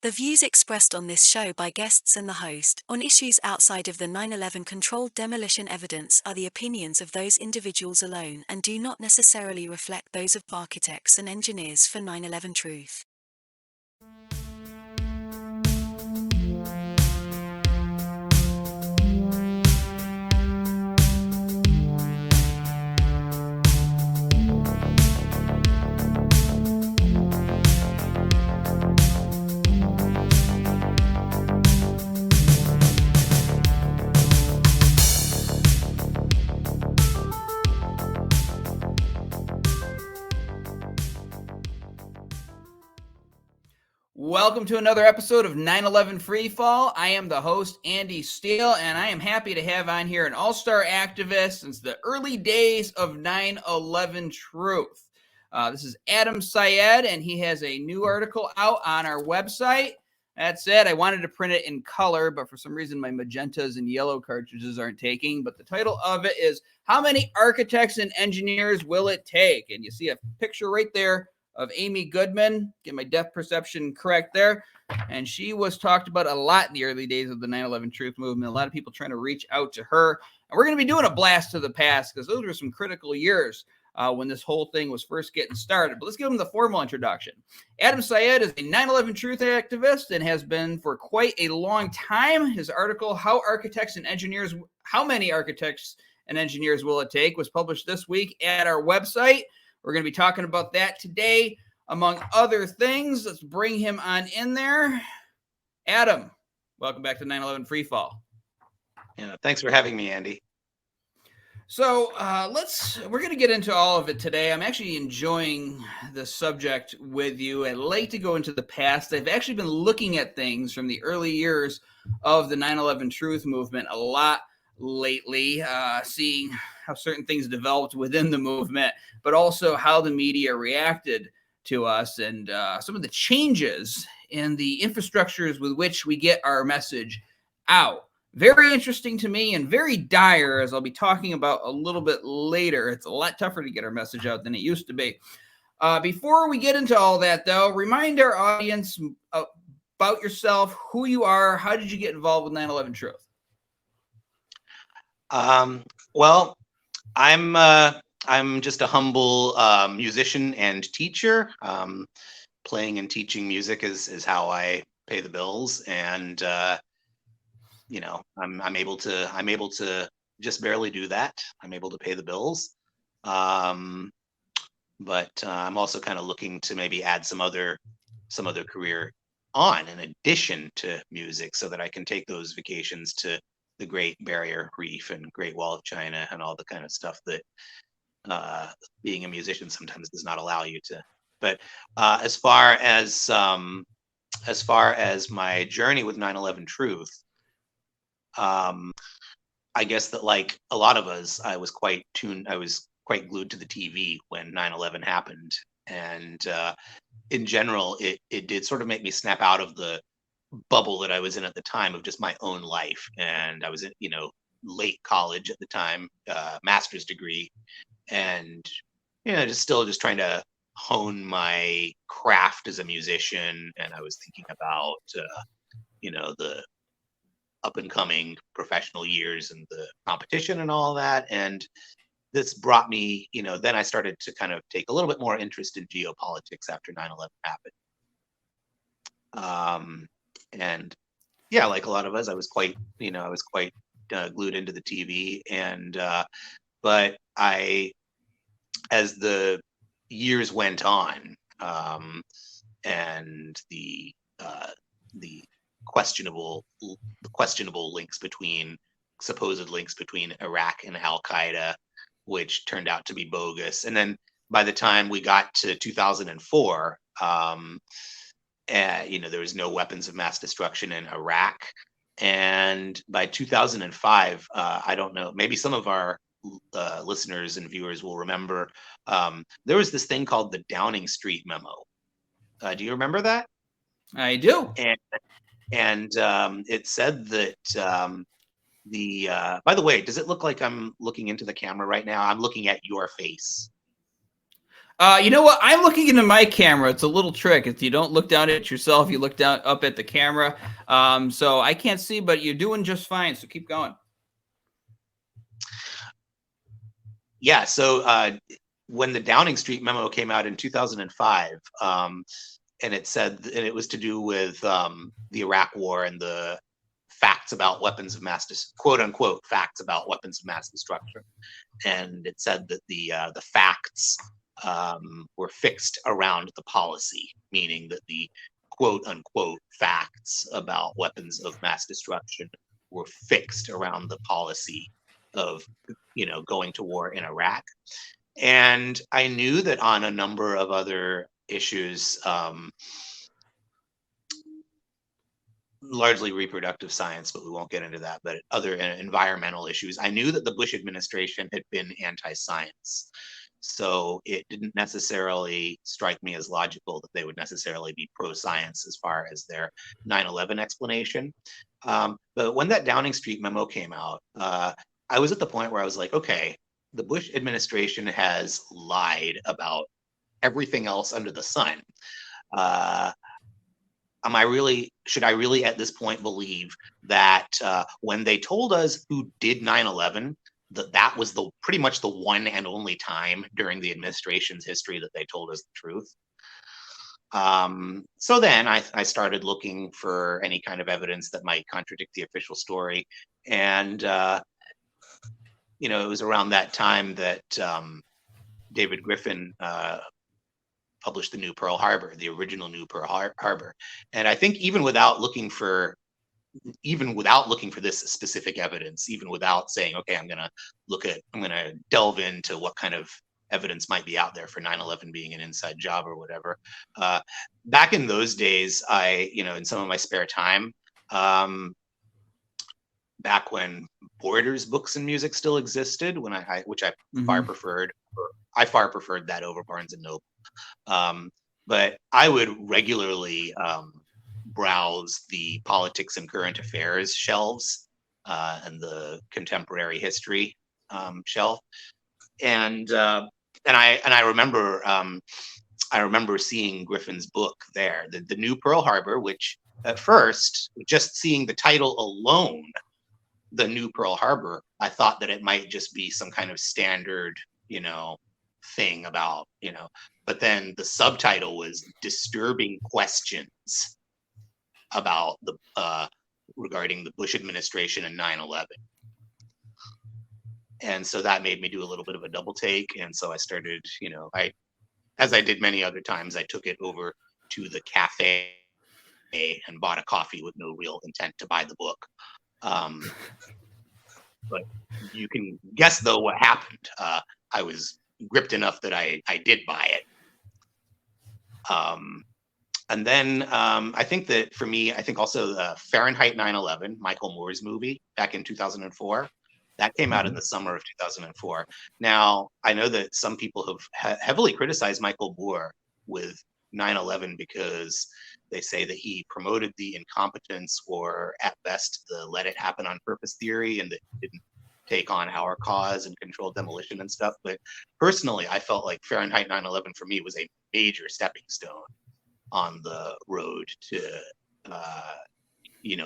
The views expressed on this show by guests and the host on issues outside of the 9/11 controlled demolition evidence are the opinions of those individuals alone and do not necessarily reflect those of architects and engineers for 9/11 Truth. Welcome to another episode of 9/11 FreeFall. I am the host, Andy Steele, and I am happy to have on here an all-star activist since the early days of 9/11 Truth. This is Syed, and he has a new article out on our website. That's it. I wanted to print it in color, but for some reason my magentas and yellow cartridges aren't taking. But the title of it is, How Many Architects and Engineers Will It Take? And you see a picture right there of Amy Goodman, get my depth perception correct there. And she was talked about a lot in the early days of the 9/11 Truth movement. A lot of people trying to reach out to her. And we're going to be doing a blast to the past because those were some critical years when this whole thing was first getting started. But let's give him the formal introduction. Syed is a 9/11 Truth activist and has been for quite a long time. His article, How Many Architects and Engineers Will It Take, was published this week at our website. We're going to be talking about that today, among other things. Let's bring him on in there. Adam, welcome back to 9/11 Freefall. Yeah, thanks for having me, Andy. So we're going to get into all of it today. I'm actually enjoying the subject with you. I'd like to go into the past. I've actually been looking at things from the early years of the 9/11 Truth movement a lot lately, seeing how certain things developed within the movement, but also how the media reacted to us and some of the changes in the infrastructures with which we get our message out. Very interesting to me and very dire, as I'll be talking about a little bit later. It's a lot tougher to get our message out than it used to be. Before we get into all that, though, remind our audience about yourself, who you are, how did you get involved with 9/11 Truth? Well, I'm just a humble musician and teacher. Playing and teaching music is how I pay the bills, and I'm able to just barely do that. I'm able to pay the bills, but I'm also kind of looking to maybe add some other career on in addition to music, so that I can take those vacations to the Great Barrier Reef and Great Wall of China and all the kind of stuff that being a musician sometimes does not allow you to. But as far as my journey with 9/11 Truth, I guess that, like a lot of us, I was quite glued to the TV when 9/11 happened, and in general, it did sort of make me snap out of the bubble that I was in at the time of just my own life. And I was in, late college at the time, master's degree, and just trying to hone my craft as a musician. And I was thinking about the up and coming professional years and the competition and all that. And this brought me, then I started to kind of take a little bit more interest in geopolitics after 9/11 happened. And yeah, like a lot of us, I was quite glued into the TV. And but as the years went on, and the questionable supposed links between Iraq and Al Qaeda, which turned out to be bogus, and then by the time we got to 2004. There was no weapons of mass destruction in Iraq. And by 2005, I don't know, maybe some of our listeners and viewers will remember, there was this thing called the Downing Street memo. Do you remember that? I do. And it said that by the way, does it look like I'm looking into the camera right now? I'm looking at your face. You know what? I'm looking into my camera. It's a little trick. If you don't look down at it yourself, you look down up at the camera. So I can't see, but you're doing just fine. So keep going. Yeah. So when the Downing Street memo came out in 2005, and it said, and it was to do with the Iraq War and the facts about weapons of mass, quote unquote, facts about weapons of mass destruction. And it said that the facts were fixed around the policy, meaning that the quote unquote facts about weapons of mass destruction were fixed around the policy of, going to war in Iraq. And I knew that on a number of other issues, largely reproductive science, but we won't get into that, but other environmental issues, I knew that the Bush administration had been anti-science. So it didn't necessarily strike me as logical that they would necessarily be pro-science as far as their 9/11 explanation. But when that Downing Street memo came out, I was at the point where I was like, okay, the Bush administration has lied about everything else under the sun. Should I really at this point believe that when they told us who did 9/11, that was pretty much the one and only time during the administration's history that they told us the truth? So then I started looking for any kind of evidence that might contradict the official story. And, it was around that time that David Griffin published the New Pearl Harbor, the original New Pearl Harbor. And I think even without looking for this specific evidence, even without saying, okay, I'm going to delve into what kind of evidence might be out there for 9/11 being an inside job or whatever. Back in those days, in some of my spare time, back when Borders books and music still existed, which I far preferred. I far preferred that over Barnes and Noble. But I would regularly browse the politics and current affairs shelves and the contemporary history shelf, and I remember seeing Griffin's book there, the New Pearl Harbor, which at first, just seeing the title alone, the New Pearl Harbor, I thought that it might just be some kind of standard, thing about, but then the subtitle was Disturbing Questions about regarding the Bush administration and 9/11. And so that made me do a little bit of a double take. And so I started, as I did many other times, I took it over to the cafe and bought a coffee with no real intent to buy the book. But you can guess, though, what happened. I was gripped enough that I did buy it. And then I think that for me, I think also Fahrenheit 9/11, Michael Moore's movie back in 2004, that came out in the summer of 2004. Now, I know that some people have heavily criticized Michael Moore with 9/11 because they say that he promoted the incompetence, or at best the let it happen on purpose theory, and that he didn't take on our cause and controlled demolition and stuff. But personally, I felt like Fahrenheit 9/11 for me was a major stepping stone on the road to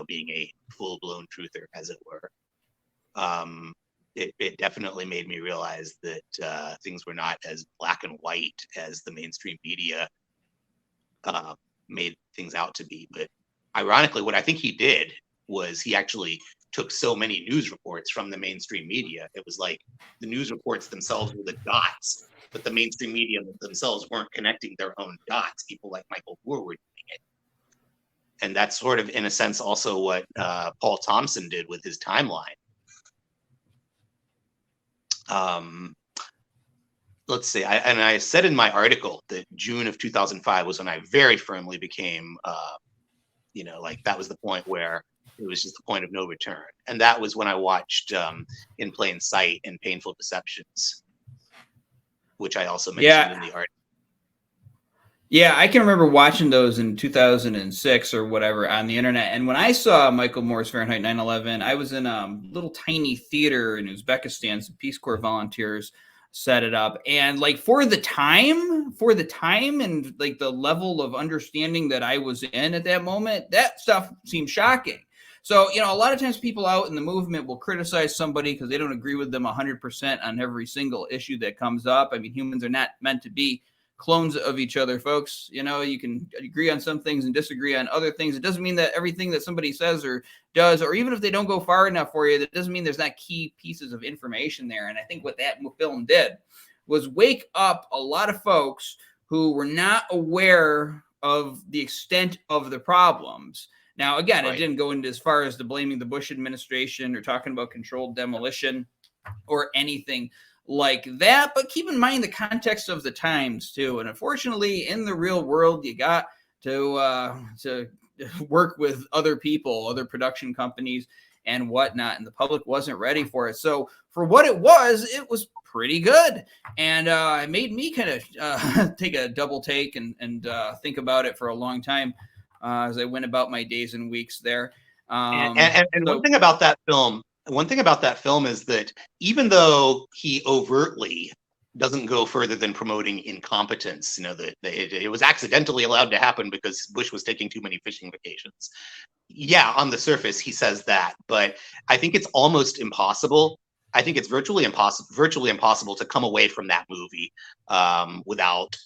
being a full-blown truther, as it were. It definitely made me realize that things were not as black and white as the mainstream media made things out to be. But ironically, what I think he did was he actually took so many news reports from the mainstream media. It was like the news reports themselves were the dots, but the mainstream media themselves weren't connecting their own dots. People like Michael Moore were doing it. And that's sort of, in a sense, also what Paul Thompson did with his timeline. Let's see. I said in my article that June of 2005 was when I very firmly became, that was the point where it was just the point of no return. And that was when I watched In Plain Sight and Painful Deceptions, which I also mentioned in the article. Yeah, I can remember watching those in 2006 or whatever on the internet. And when I saw Michael Moore's Fahrenheit 9/11, I was in a little tiny theater in Uzbekistan. Some Peace Corps volunteers set it up. And like for the time and like the level of understanding that I was in at that moment, that stuff seemed shocking. So, you know, a lot of times people out in the movement will criticize somebody because they don't agree with them 100% on every single issue that comes up. I mean, humans are not meant to be clones of each other, folks. You know, you can agree on some things and disagree on other things. It doesn't mean that everything that somebody says or does, or even if they don't go far enough for you, that doesn't mean there's not key pieces of information there. And I think what that film did was wake up a lot of folks who were not aware of the extent of the problems. Now, again, It didn't go into as far as the blaming the Bush administration or talking about controlled demolition or anything like that. But keep in mind the context of the times too. And unfortunately, in the real world, you got to work with other people, other production companies and whatnot. And the public wasn't ready for it. So for what it was pretty good. And it made me kind of take a double take and think about it for a long time. As I went about my days and weeks there. And one thing about that film is that even though he overtly doesn't go further than promoting incompetence, you know, that it was accidentally allowed to happen because Bush was taking too many fishing vacations. Yeah, on the surface, he says that, but I think it's almost impossible. I think it's virtually impossible to come away from that movie without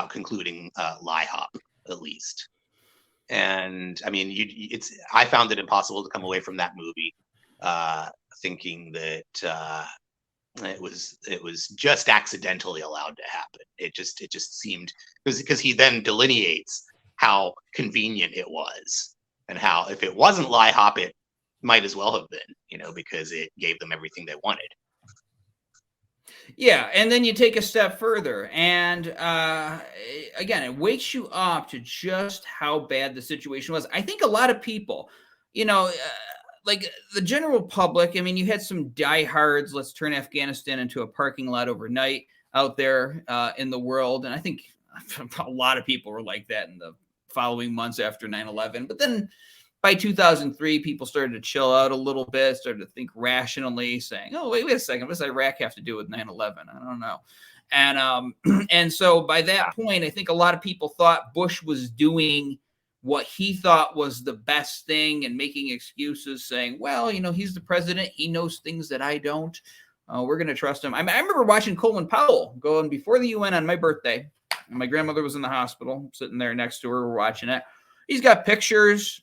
concluding lie hop, at least. And I mean, I found it impossible to come away from that movie thinking that it was just accidentally allowed to happen. It just seemed, because he then delineates how convenient it was and how if it wasn't lie hop, it might as well have been, you know, because it gave them everything they wanted. Yeah, and then you take a step further, and again, it wakes you up to just how bad the situation was. I think a lot of people, you know, like the general public, I mean, you had some diehards, let's turn Afghanistan into a parking lot overnight out there in the world, and I think a lot of people were like that in the following months after 9/11, but then by 2003, people started to chill out a little bit, started to think rationally, saying, oh, wait a second, what does Iraq have to do with 9/11? I don't know. And and so by that point, I think a lot of people thought Bush was doing what he thought was the best thing and making excuses, saying, well, you know, he's the president. He knows things that I don't. We're going to trust him. I remember watching Colin Powell going before the UN on my birthday. My grandmother was in the hospital, sitting there next to her. We're watching it. He's got pictures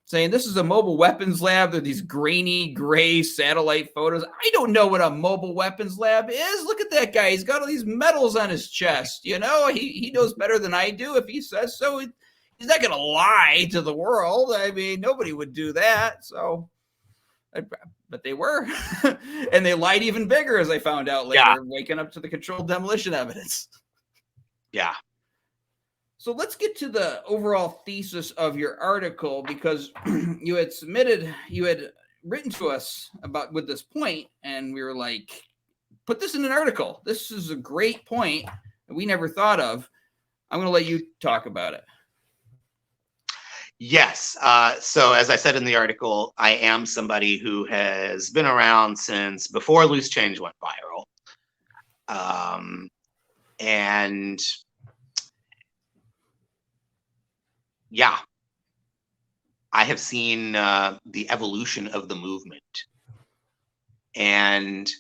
saying this is a mobile weapons lab. They're these grainy gray satellite photos. I don't know what a mobile weapons lab is. Look at that guy. He's got all these medals on his chest. You know, he knows better than I do. If he says so, he's not going to lie to the world. I mean, nobody would do that. So, but they were. And they lied even bigger, as I found out later, waking up to the controlled demolition evidence. Yeah. So let's get to the overall thesis of your article, because you had written to us with this point, and we were like, put this in an article. This is a great point that we never thought of. I'm going to let you talk about it. Yes. So as I said in the article, I am somebody who has been around since before Loose Change went viral. And yeah, I have seen the evolution of the movement. And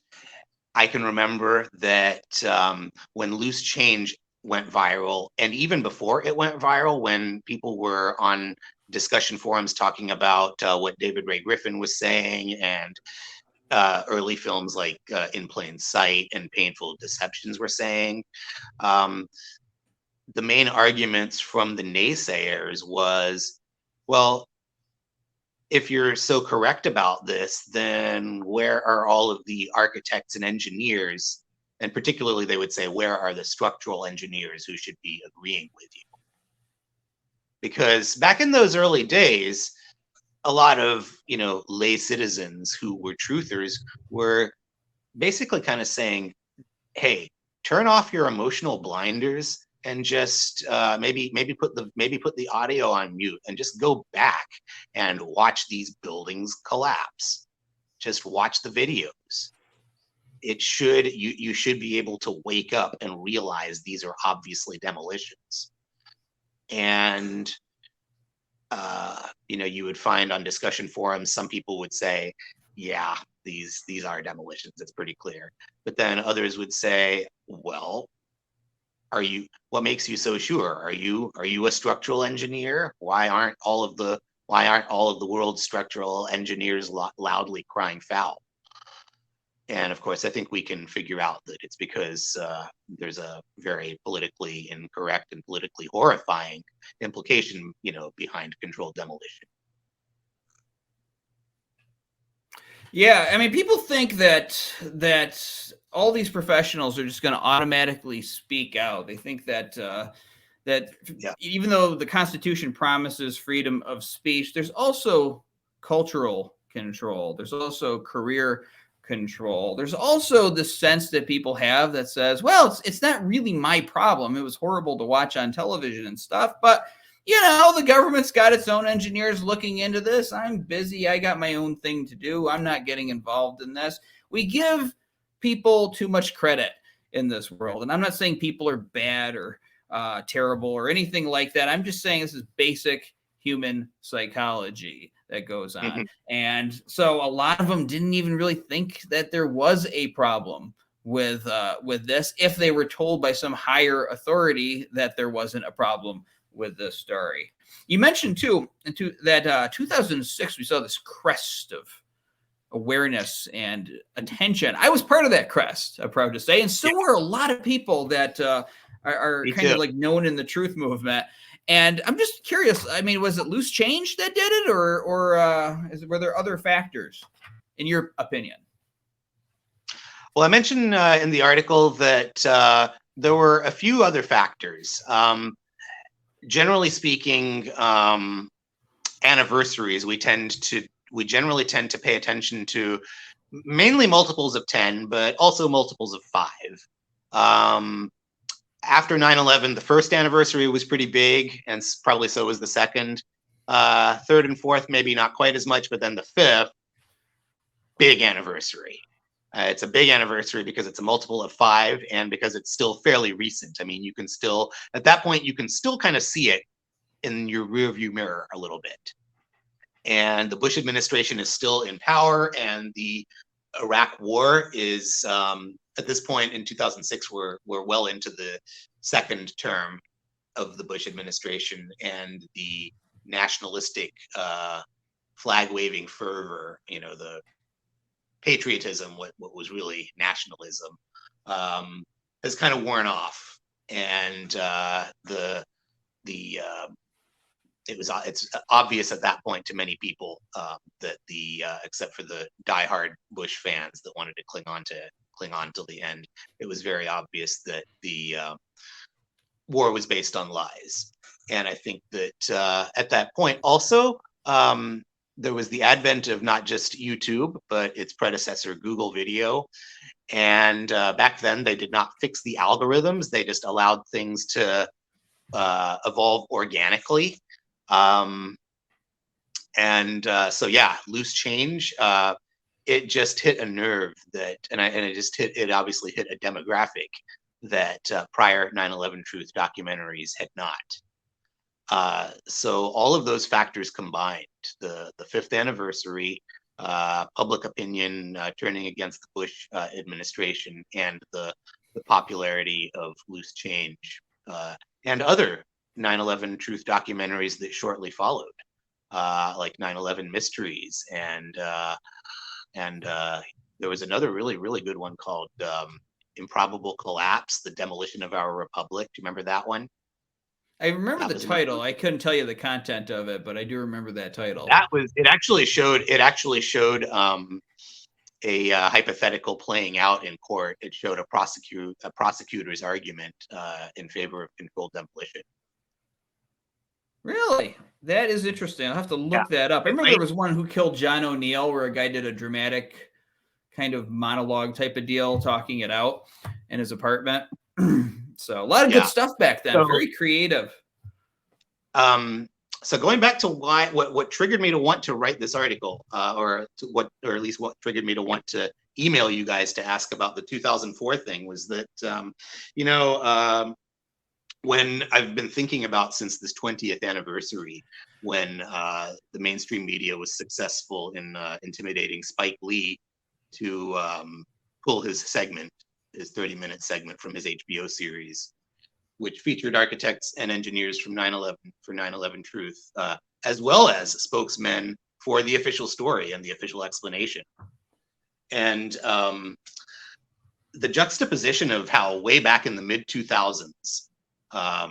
I can remember that when Loose Change went viral, and even before it went viral, when people were on discussion forums talking about what David Ray Griffin was saying, and early films like In Plain Sight and Painful Deceptions were saying, the main arguments from the naysayers was, well, if you're so correct about this, then where are all of the architects and engineers? And particularly, they would say, where are the structural engineers who should be agreeing with you? Because back in those early days, a lot of, you know, lay citizens who were truthers were basically kind of saying, hey, turn off your emotional blinders and just maybe put the audio on mute and just go back and watch these buildings collapse. Just watch the videos. you should be able to wake up and realize these are obviously demolitions. And you would find on discussion forums, some people would say, yeah, these are demolitions, it's pretty clear. But then others would say, well, what makes you so sure? Are you a structural engineer? Why aren't all of the world's structural engineers loudly crying foul? And of course, I think we can figure out that it's because there's a very politically incorrect and politically horrifying implication, behind controlled demolition. Yeah, I mean, people think that all these professionals are just going to automatically speak out. They think that even though the Constitution promises freedom of speech, there's also cultural control. There's also career control. There's also the sense that people have that says, well, it's not really my problem. It was horrible to watch on television and stuff, but the government's got its own engineers looking into this. I'm busy. I got my own thing to do. I'm not getting involved in this. We give people too much credit in this world. And I'm not saying people are bad or terrible or anything like that. I'm just saying this is basic human psychology that goes on. Mm-hmm. And so a lot of them didn't even really think that there was a problem with this, if they were told by some higher authority that there wasn't a problem with this story. You mentioned too that 2006 we saw this crest of awareness and attention. I was part of that crest, I'm proud to say, and so were a lot of people that are kind of like known in the truth movement. And I'm just curious, I mean, was it loose change that did it, or were there other factors, in your opinion? Well, I mentioned in the article that there were a few other factors. Generally speaking, anniversaries, we generally tend to pay attention to mainly multiples of 10, but also multiples of 5. After 9/11, the first anniversary was pretty big, and probably so was the second. Third and fourth, maybe not quite as much, but then the fifth, big anniversary. It's a big anniversary because it's a multiple of 5 and because it's still fairly recent. I mean, at that point, you can still kind of see it in your rearview mirror a little bit. And the Bush administration is still in power, and the Iraq War is, at this point in 2006, we're well into the second term of the Bush administration, and the nationalistic flag-waving fervor, the patriotism, what was really nationalism, has kind of worn off, and it's obvious at that point to many people that except for the diehard Bush fans that wanted to cling on till the end, it was very obvious that the war was based on lies. And I think that at that point also, there was the advent of not just YouTube, but its predecessor, Google Video. And back then, they did not fix the algorithms. They just allowed things to evolve organically. So yeah, loose change. It just hit a nerve it obviously hit a demographic that prior 9/11 truth documentaries had not. So all of those factors combined, the 5th anniversary, public opinion turning against the Bush administration, and the popularity of loose change, and other 9/11 truth documentaries that shortly followed, like 9/11 Mysteries, and there was another really, really good one called Improbable Collapse: The Demolition of Our Republic. Do you remember that one? I remember the title. I couldn't tell you the content of it, but I do remember that title. It actually showed a hypothetical playing out in court. It showed a prosecutor's argument in favor of controlled demolition. Really? That is interesting. I'll have to look that up. I remember there was one Who Killed John O'Neill, where a guy did a dramatic kind of monologue type of deal, talking it out in his apartment. So a lot of good stuff back then. Very creative. So going back to what triggered me to want to write this article, or at least what triggered me to want to email you guys to ask about the 2004 thing was that, when I've been thinking about since this 20th anniversary, when the mainstream media was successful in intimidating Spike Lee to pull his 30-minute segment from his HBO series, which featured architects and engineers from 9/11 for 9/11 Truth, as well as spokesmen for the official story and the official explanation. And the juxtaposition of how way back in the mid 2000s, I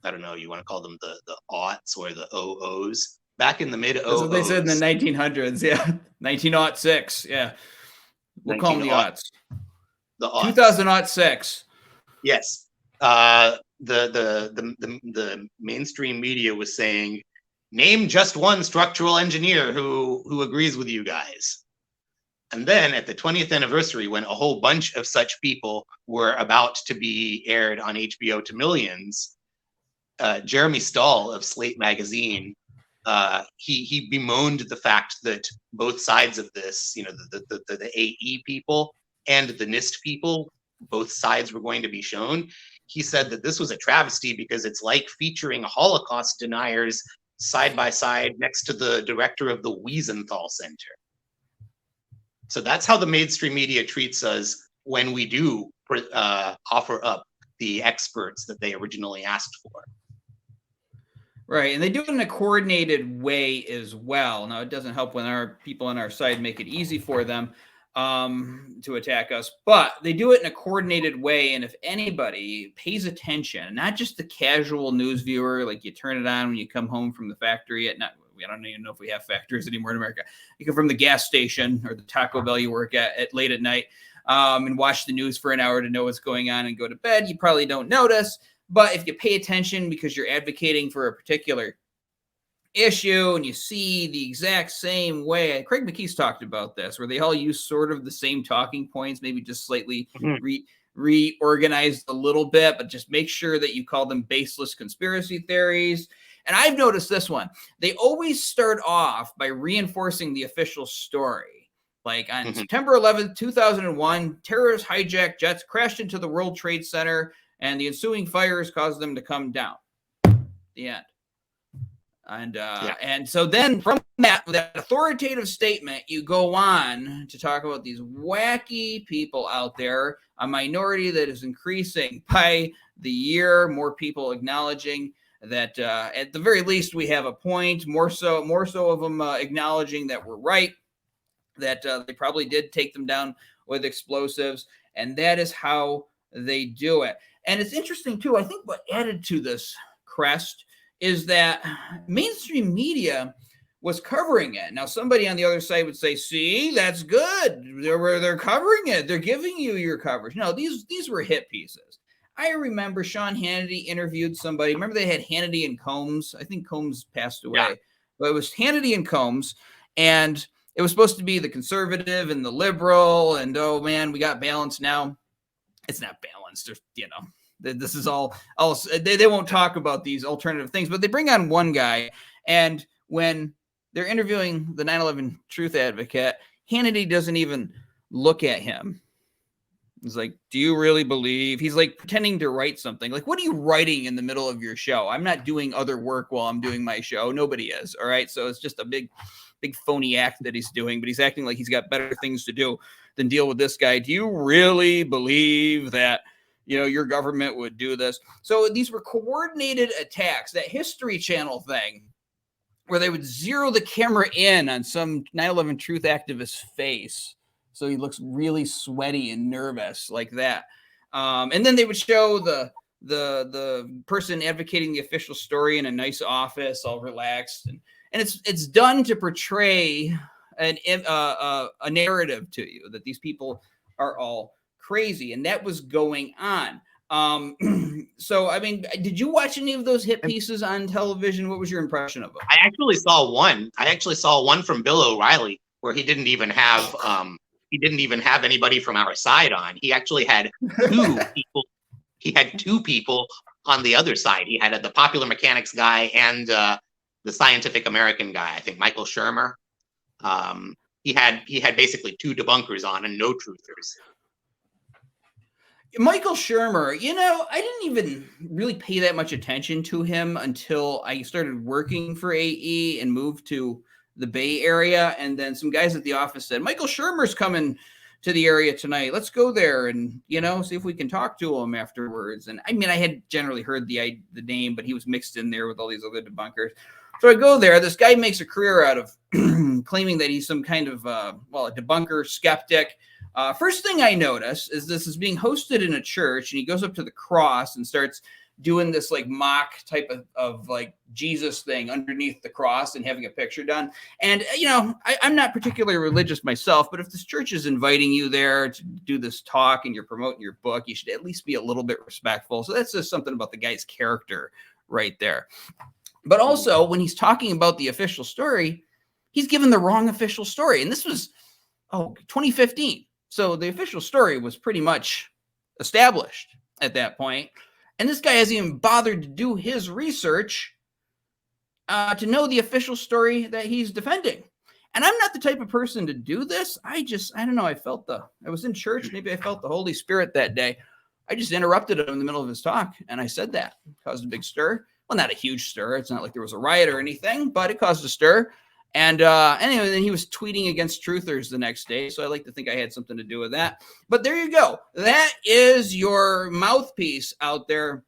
don't know, you want to call them the aughts or the OOs, back in the mid 00s. That's what they said in the 1900s, yeah. 1906, yeah. We'll call them the aughts. The aughts. 2006. Yes. The mainstream media was saying, name just one structural engineer who agrees with you guys. And then at the 20th anniversary, when a whole bunch of such people were about to be aired on HBO to millions, Jeremy Stahl of Slate magazine, he bemoaned the fact that both sides of this, the AE people and the NIST people, both sides were going to be shown. He said that this was a travesty because it's like featuring Holocaust deniers side by side next to the director of the Wiesenthal Center. So that's how the mainstream media treats us when we do offer up the experts that they originally asked for. Right, and they do it in a coordinated way as well. Now, it doesn't help when our people on our side make it easy for them to attack us, but they do it in a coordinated way. And if anybody pays attention, not just the casual news viewer, like you turn it on when you come home from the factory at night. I don't even know if we have factories anymore in America. You come from the gas station or the Taco Bell you work at late at night and watch the news for an hour to know what's going on and go to bed. You probably don't notice, but if you pay attention because you're advocating for a particular issue and you see the exact same way, Craig McKee's talked about this, where they all use sort of the same talking points, maybe just slightly reorganized a little bit, but just make sure that you call them baseless conspiracy theories. And I've noticed this one. They always start off by reinforcing the official story. Like on September 11th, 2001, terrorists hijacked jets, crashed into the World Trade Center, and the ensuing fires caused them to come down. The end. And so then from that authoritative statement, you go on to talk about these wacky people out there, a minority that is increasing by the year, more people acknowledging that at the very least we have a point, more so of them acknowledging that we're right, that they probably did take them down with explosives, and that is how they do it. And it's interesting too, I think what added to this crest is that mainstream media was covering it. Now, somebody on the other side would say, see, that's good. They're covering it. They're giving you your coverage. No, these were hit pieces. I remember Sean Hannity interviewed somebody. Remember they had Hannity and Combs? I think Combs passed away. Yeah. But it was Hannity and Combs, and it was supposed to be the conservative and the liberal, and oh man, we got balance now. It's not balanced. There's, this is all they won't talk about these alternative things, but they bring on one guy, and when they're interviewing the 9/11 truth advocate, Hannity doesn't even look at him. He's like, do you really believe? He's like pretending to write something. Like, what are you writing in the middle of your show? I'm not doing other work while I'm doing my show. Nobody is. All right. So it's just a big phony act that he's doing, but he's acting like he's got better things to do than deal with this guy. Do you really believe that, your government would do this? So these were coordinated attacks. That History Channel thing where they would zero the camera in on some 9/11 truth activist's face, so he looks really sweaty and nervous like that. And then they would show the person advocating the official story in a nice office, all relaxed. And it's done to portray a narrative to you that these people are all crazy. And that was going on. So, I mean, did you watch any of those hit pieces on television? What was your impression of them? I actually saw one from Bill O'Reilly where he didn't even have anybody from our side on. He actually had two people. He had two people on the other side. He had the popular mechanics guy and the Scientific American guy, I think Michael Shermer. He had basically 2 debunkers on and no truthers. Michael Shermer, I didn't even really pay that much attention to him until I started working for AE and moved to the Bay Area. And then some guys at the office said, Michael Shermer's coming to the area tonight. Let's go there and, see if we can talk to him afterwards. And I mean, I had generally heard the name, but he was mixed in there with all these other debunkers. So I go there. This guy makes a career out of claiming that he's some kind of, a debunker, skeptic. First thing I notice is this is being hosted in a church, and he goes up to the cross and starts doing this like mock type of like Jesus thing underneath the cross and having a picture done. And, I'm not particularly religious myself, but if this church is inviting you there to do this talk and you're promoting your book, you should at least be a little bit respectful. So that's just something about the guy's character right there. But also when he's talking about the official story, he's given the wrong official story. And this was, 2015. So the official story was pretty much established at that point. And this guy hasn't even bothered to do his research to know the official story that he's defending. And I'm not the type of person to do this. I don't know. I was in church. Maybe I felt the Holy Spirit that day. I just interrupted him in the middle of his talk. And I said that. Caused a big stir. Well, not a huge stir. It's not like there was a riot or anything, but it caused a stir. And anyway, then he was tweeting against truthers the next day. So I like to think I had something to do with that. But there you go. That is your mouthpiece out there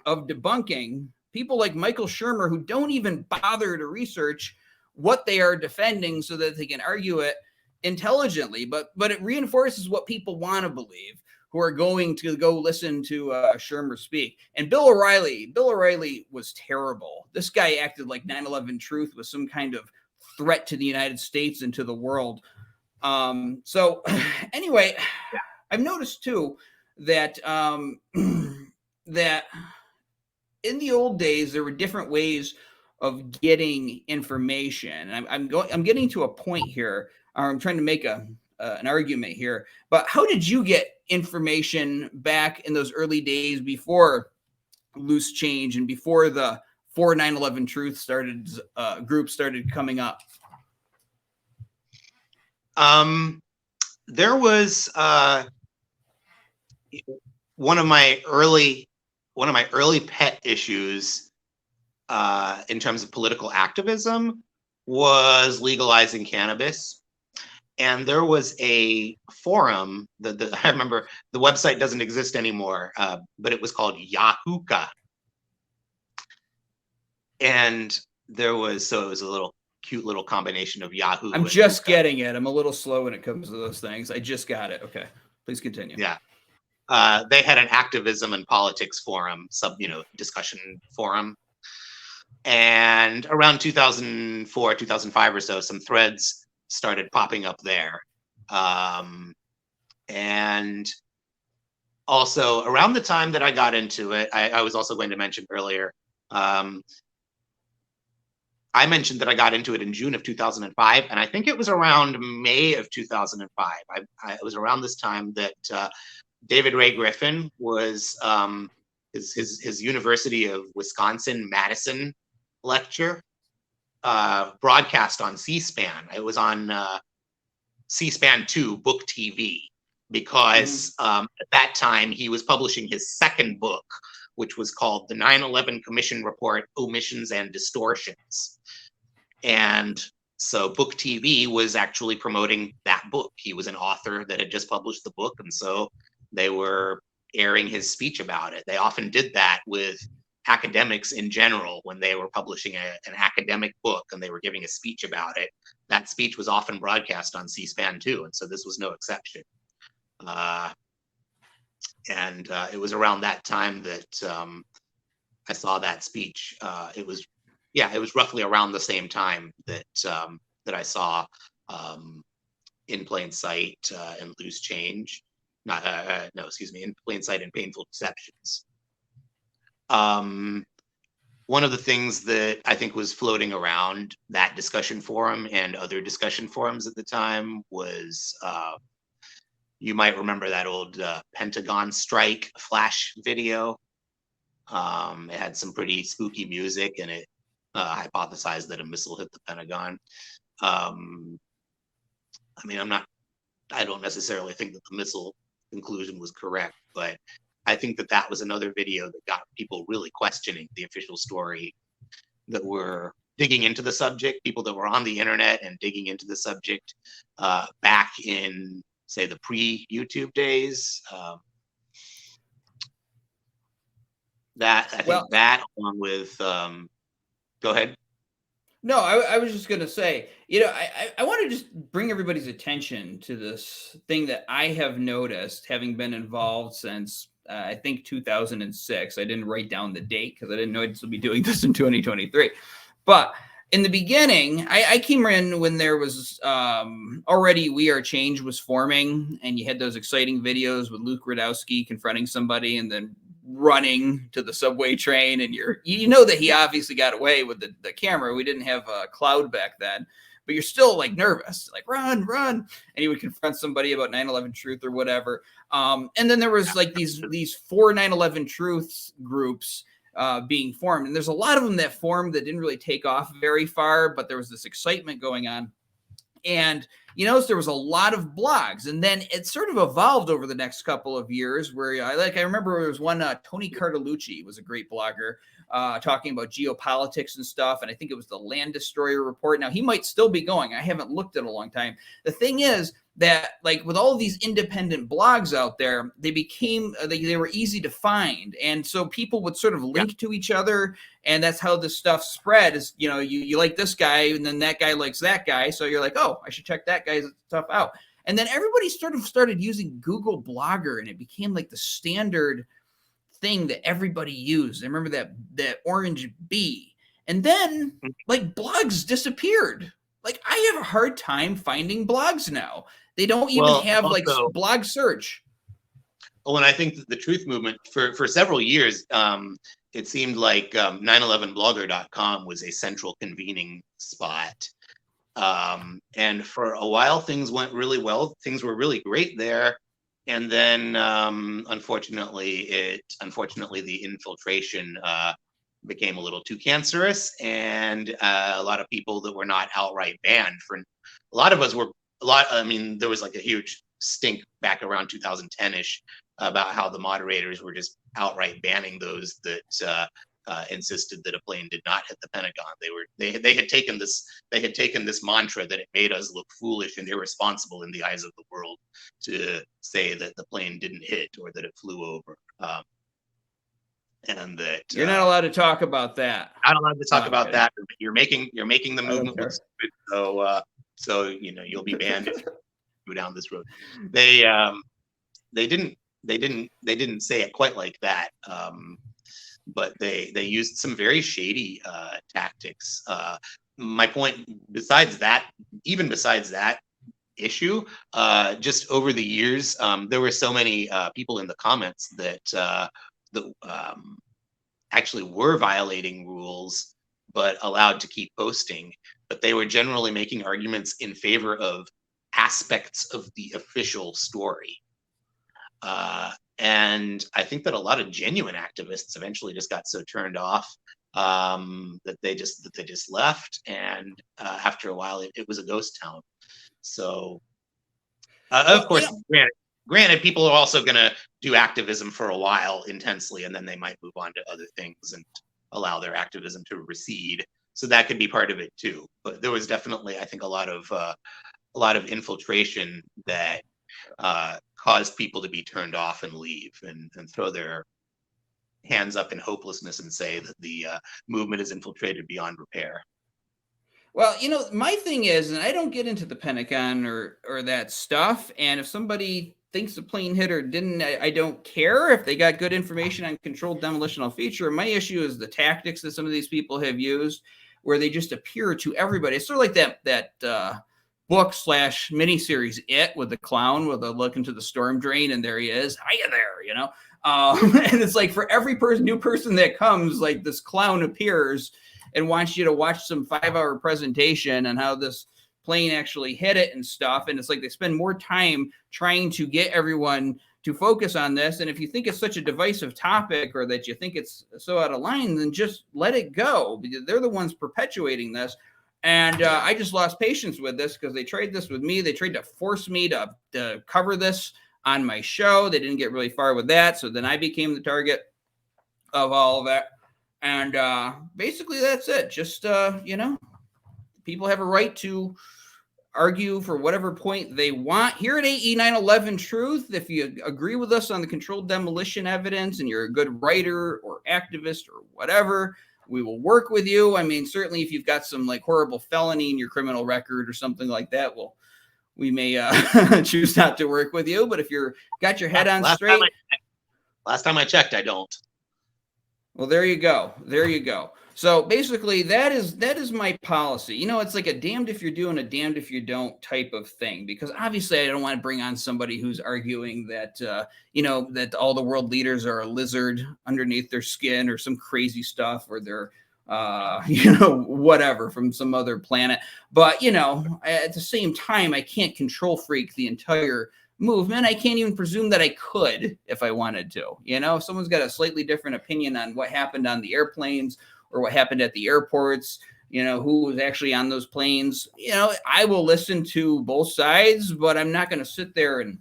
of debunking people like Michael Shermer, who don't even bother to research what they are defending so that they can argue it intelligently. But it reinforces what people want to believe, who are going to go listen to Shermer speak. And Bill O'Reilly was terrible. This guy acted like 9/11 Truth was some kind of threat to the United States and to the world. So anyway, I've noticed too that that in the old days there were different ways of getting information. And I'm getting to a point here. I'm trying to make an argument here. But how did you get information back in those early days before Loose Change and before the 9/11 Truth group started coming up? There was one of my early pet issues in terms of political activism was legalizing cannabis. And there was a forum that I remember, the website doesn't exist anymore, but it was called Yahooka. And it was a cute little combination of Yahoo. I'm just getting it. I'm a little slow when it comes to those things. I just got it. Okay, please continue. Yeah. They had an activism and politics forum, discussion forum. And around 2004, 2005 or so, some threads started popping up there. And also around the time that I got into it, I was also going to mention earlier, I mentioned that I got into it in June of 2005, and I think it was around May of 2005. It was around this time that David Ray Griffin was his University of Wisconsin-Madison lecture broadcast on C-SPAN. It was on C-SPAN 2 Book TV, because at that time he was publishing his second book, which was called The 9/11 Commission Report, Omissions and Distortions. And so Book TV was actually promoting that book. He was an author that had just published the book, and so they were airing his speech about it. They often did that with academics in general when they were publishing an academic book and they were giving a speech about it. That speech was often broadcast on C-SPAN too, and so this was no exception. And it was around that time that I saw that speech. It was roughly around the same time that I saw In Plain Sight and Loose Change. In Plain Sight and Painful Deceptions. One of the things that I think was floating around that discussion forum and other discussion forums at the time was, you might remember that old Pentagon strike flash video. It had some pretty spooky music, and it hypothesized that a missile hit the Pentagon. I mean, I don't necessarily think that the missile conclusion was correct, but I think that that was another video that got people really questioning the official story, that were digging into the subject, people that were on the internet and digging into the subject back in, say, the pre-YouTube days. That I think that, along with, go ahead. No, I was just going to say, I want to just bring everybody's attention to this thing that I have noticed, having been involved since, I think, 2006. I didn't write down the date because I didn't know I'd still be doing this in 2023. But in the beginning, I came in when there was already We Are Change was forming, and you had those exciting videos with Luke Rudowski confronting somebody and then running to the subway train, and you know that he obviously got away with the camera. We didn't have a cloud back then, but you're still like nervous, like run, and he would confront somebody about 9/11 truth or whatever. And then there was like these 4 9/11 truths groups being formed, and there's a lot of them that formed that didn't really take off very far, but there was this excitement going on. And you notice there was a lot of blogs, and then it sort of evolved over the next couple of years where I remember there was one, Tony Cartolucci was a great blogger talking about geopolitics and stuff. And I think it was the Land Destroyer Report. Now he might still be going. I haven't looked in a long time. The thing is that, like, with all of these independent blogs out there, they became, they were easy to find. And so people would sort of link to each other. And that's how this stuff spread is, you like this guy and then that guy likes that guy. So you're like, oh, I should check that guy's stuff out. And then everybody sort of started using Google Blogger, and it became like the standard thing that everybody used. I remember that orange bee. And then like blogs disappeared. Like I have a hard time finding blogs now. They don't even have also, like blog search. Well, and I think that the truth movement for several years, it seemed like 911blogger.com was a central convening spot. And for a while, things went really well. Things were really great there. And then, unfortunately, the infiltration became a little too cancerous, and a lot of people that were not outright banned. For a lot of us were I mean, there was like a huge stink back around 2010-ish about how the moderators were just outright banning those that insisted that a plane did not hit the Pentagon. They had taken this mantra that it made us look foolish and irresponsible in the eyes of the world to say that the plane didn't hit or that it flew over. And that you're not allowed to talk about that. I'm not allowed to talk about that. You're making the movement look stupid. So you'll be banned if you go down this road. They didn't say it quite like that. But they used some very shady tactics. My point, besides that issue, just over the years, there were so many people in the comments that actually were violating rules, but allowed to keep posting. But they were generally making arguments in favor of aspects of the official story. And I think that a lot of genuine activists eventually just got so turned off that they just left. And after a while, it was a ghost town. So, of course, granted, people are also going to do activism for a while intensely, and then they might move on to other things and allow their activism to recede. So that could be part of it too. But there was definitely, I think, a lot of infiltration that caused people to be turned off and leave and throw their hands up in hopelessness and say that the movement is infiltrated beyond repair. Well, my thing is, and I don't get into the Pentagon or that stuff. And if somebody thinks the plane hit or didn't, I don't care. If they got good information on controlled demolitional feature, my issue is the tactics that some of these people have used, where they just appear to everybody. It's sort of like that book / miniseries It, with the clown with a look into the storm drain, and there he is. Hiya there, and it's like for every new person that comes, like this clown appears and wants you to watch some 5-hour presentation on how this plane actually hit it and stuff. And it's like they spend more time trying to get everyone to focus on this. And if you think it's such a divisive topic or that you think it's so out of line, then just let it go, because they're the ones perpetuating this. And I just lost patience with this because they tried this with me. They tried to force me to cover this on my show. They didn't get really far with that. So then I became the target of all of that. And basically that's it. Just, you know, people have a right to argue for whatever point they want. Here at AE 911 Truth, if you agree with us on the controlled demolition evidence and you're a good writer or activist or whatever, we will work with you. I mean, certainly if you've got some like horrible felony in your criminal record or something like that, we may choose not to work with you. But if you're got your head on straight. Last time I checked, I don't. Well, there you go. There you go. So basically that is my policy. You know, it's like a damned if you're doing, a damned if you don't type of thing, because obviously I don't want to bring on somebody who's arguing that, you know, that all the world leaders are a lizard underneath their skin or some crazy stuff, or they're, you know, whatever from some other planet. But, you know, at the same time, I can't control freak the entire movement. I can't even presume that I could if I wanted to. You know, if someone's got a slightly different opinion on what happened on the airplanes or what happened at the airports, you know, who was actually on those planes, you know, I will listen to both sides, but I'm not going to sit there and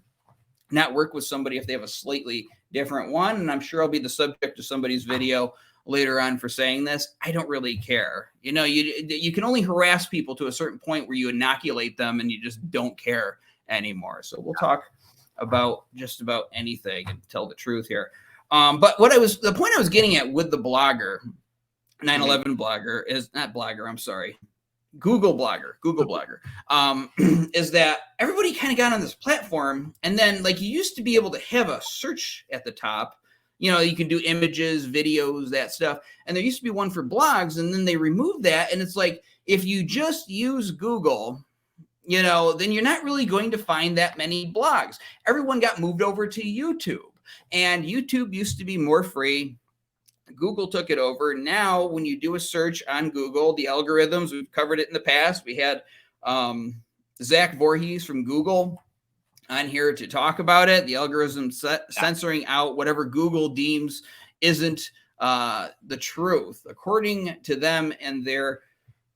not work with somebody if they have a slightly different one. And I'm sure I'll be the subject of somebody's video later on for saying this. I don't really care. You know, you can only harass people to a certain point where you inoculate them and you just don't care anymore. So we'll talk about just about anything and tell the truth here. But the point I was getting at with the blogger, 911 blogger, is not blogger, I'm sorry, Google blogger, is that everybody kind of got on this platform, and then like you used to be able to have a search at the top. You know, you can do images, videos, that stuff. And there used to be one for blogs, and then they removed that. And it's like, if you just use Google, you know, then you're not really going to find that many blogs. Everyone got moved over to YouTube, and YouTube used to be more free. Google took it over. Now, when you do a search on Google, the algorithms, we've covered it in the past. We had Zach Voorhees from Google on here to talk about it. The algorithm censoring out whatever Google deems isn't the truth, according to them and their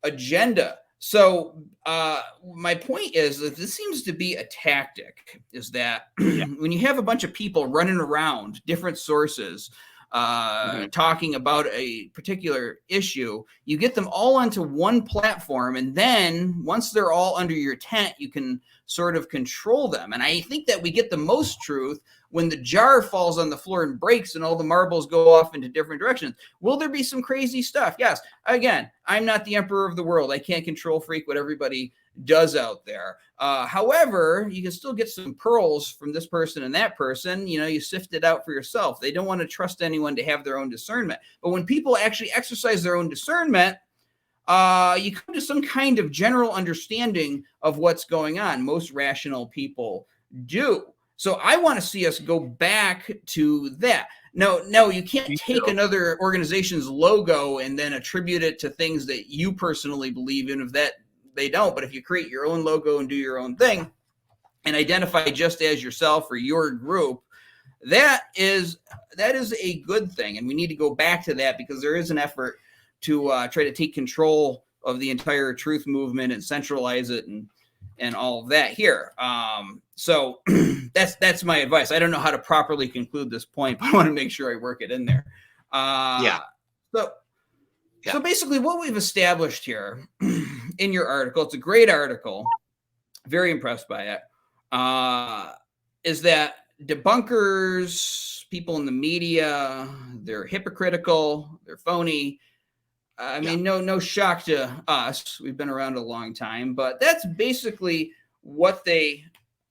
agenda. So my point is that this seems to be a tactic, is that when you have a bunch of people running around different sources, talking about a particular issue, you get them all onto one platform, and then once they're all under your tent, you can sort of control them. And I think that we get the most truth when the jar falls on the floor and breaks and all the marbles go off into different directions. Will there be some crazy stuff? Yes. Again, I'm not the emperor of the world. I can't control freak what everybody does out there. However, you can still get some pearls from this person and that person. You know, you sift it out for yourself. They don't want to trust anyone to have their own discernment. But when people actually exercise their own discernment, you come to some kind of general understanding of what's going on. Most rational people do. So I want to see us go back to that. No, you can't take another organization's logo and then attribute it to things that you personally believe in, if that they don't. But if you create your own logo and do your own thing and identify just as yourself or your group, that is a good thing. And we need to go back to that, because there is an effort to try to take control of the entire truth movement and centralize it and all of that here. So that's my advice. I don't know how to properly conclude this point, but I want to make sure I work it in there. So basically what we've established here in your article, it's a great article, very impressed by it, is that debunkers, people in the media, they're hypocritical, they're phony. I mean, no shock to us. We've been around a long time, but that's basically what they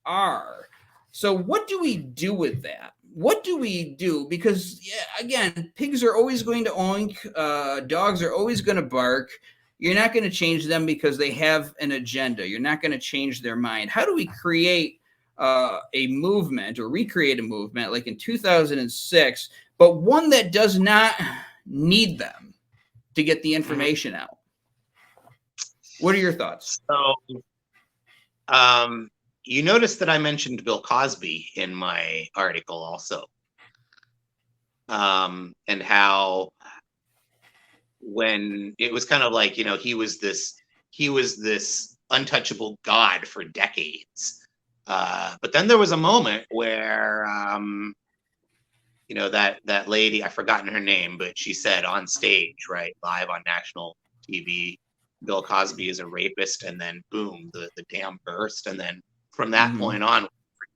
are. So what do we do with that? What do we do? Because, again, pigs are always going to oink. Dogs are always going to bark. You're not going to change them because they have an agenda. You're not going to change their mind. How do we create a movement or recreate a movement like in 2006, but one that does not need them to get the information out? What are your thoughts? So, you notice that I mentioned Bill Cosby in my article also, and how when it was kind of like, he was this untouchable god for decades. But then there was a moment where, that lady, I've forgotten her name, but she said on stage, right, live on national TV, Bill Cosby is a rapist, and then boom, the dam burst. And then from that point on,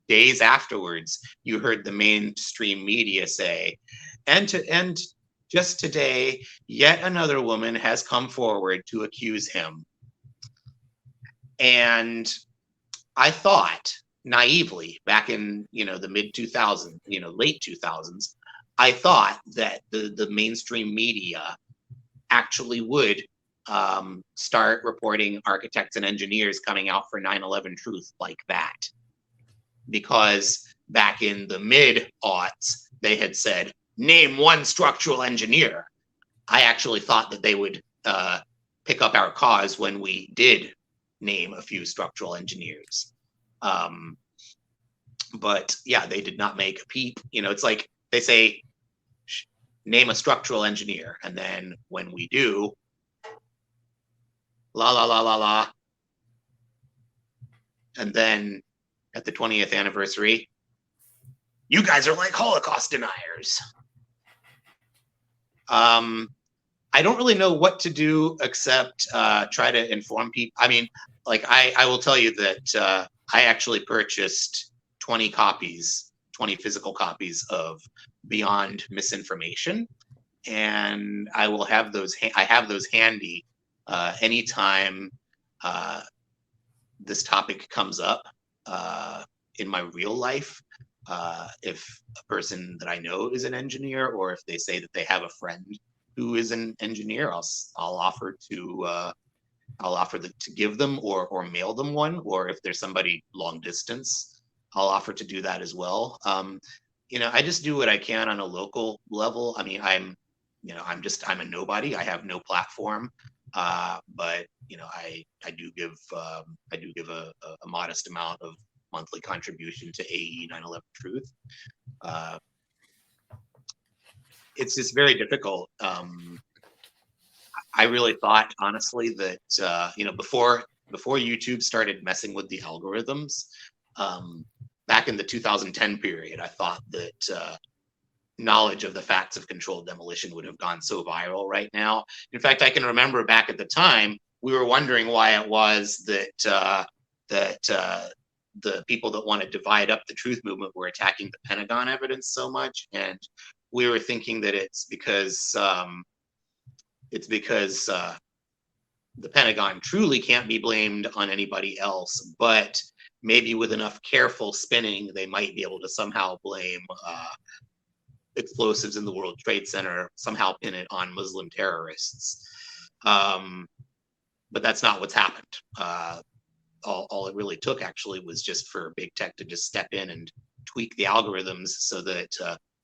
days afterwards, you heard the mainstream media say, and just today, yet another woman has come forward to accuse him. And I thought naively back in, the mid 2000s, late 2000s, I thought that the mainstream media actually would start reporting architects and engineers coming out for 9/11 truth like that. Because back in the mid-aughts, they had said, name one structural engineer. I actually thought that they would pick up our cause when we did name a few structural engineers. But yeah, they did not make a peep. It's like they say, name a structural engineer. And then when we do, la, la, la, la, la. And then at the 20th anniversary, you guys are like Holocaust deniers. I don't really know what to do except try to inform people. I mean, like I will tell you that I actually purchased 20 physical copies of Beyond Misinformation, and I will have those. I have those handy anytime this topic comes up in my real life. If a person that I know is an engineer, or if they say that they have a friend who is an engineer, I'll offer to give them or mail them one, or if there's somebody long distance, I'll offer to do that as well. I just do what I can on a local level. I mean, I'm a nobody. I have no platform, but I do give a modest amount of monthly contribution to AE 9/11 Truth. It's just very difficult. I really thought, honestly, that before YouTube started messing with the algorithms, back in the 2010 period, I thought that knowledge of the facts of controlled demolition would have gone so viral right now. In fact, I can remember back at the time we were wondering why it was that the people that want to divide up the truth movement were attacking the Pentagon evidence so much, and we were thinking that it's because the Pentagon truly can't be blamed on anybody else, but maybe with enough careful spinning, they might be able to somehow blame explosives in the World Trade Center, somehow pin it on Muslim terrorists. But that's not what's happened. All it really took actually was just for big tech to just step in and tweak the algorithms so that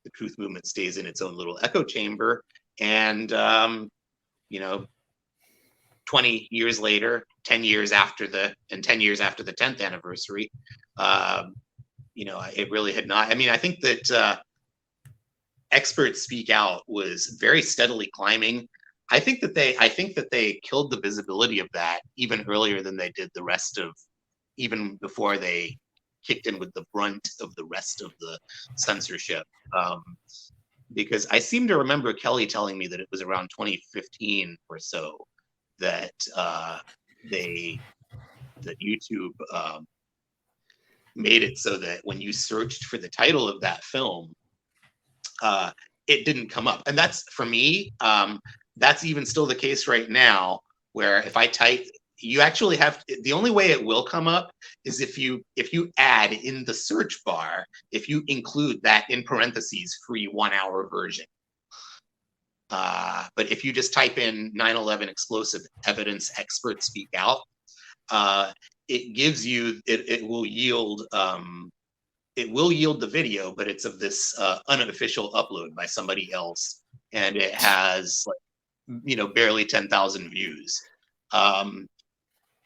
the truth movement stays in its own little echo chamber. And 20 years later, 10 years after the 10th anniversary, it really had not. I mean, I think that experts speak out was very steadily climbing. I think that they killed the visibility of that even earlier than they did the rest of, even before they kicked in with the brunt of the rest of the censorship. Because I seem to remember Kelly telling me that it was around 2015 or so that YouTube made it so that when you searched for the title of that film, it didn't come up. And that's, for me, that's even still the case right now, where if I type, you actually have, the only way it will come up is if you add in the search bar, if you include that in parentheses, free 1-hour version. But if you just type in 9/11 explosive evidence experts speak out, it gives you, it will yield the video, but it's of this unofficial upload by somebody else, and it has barely 10,000 views.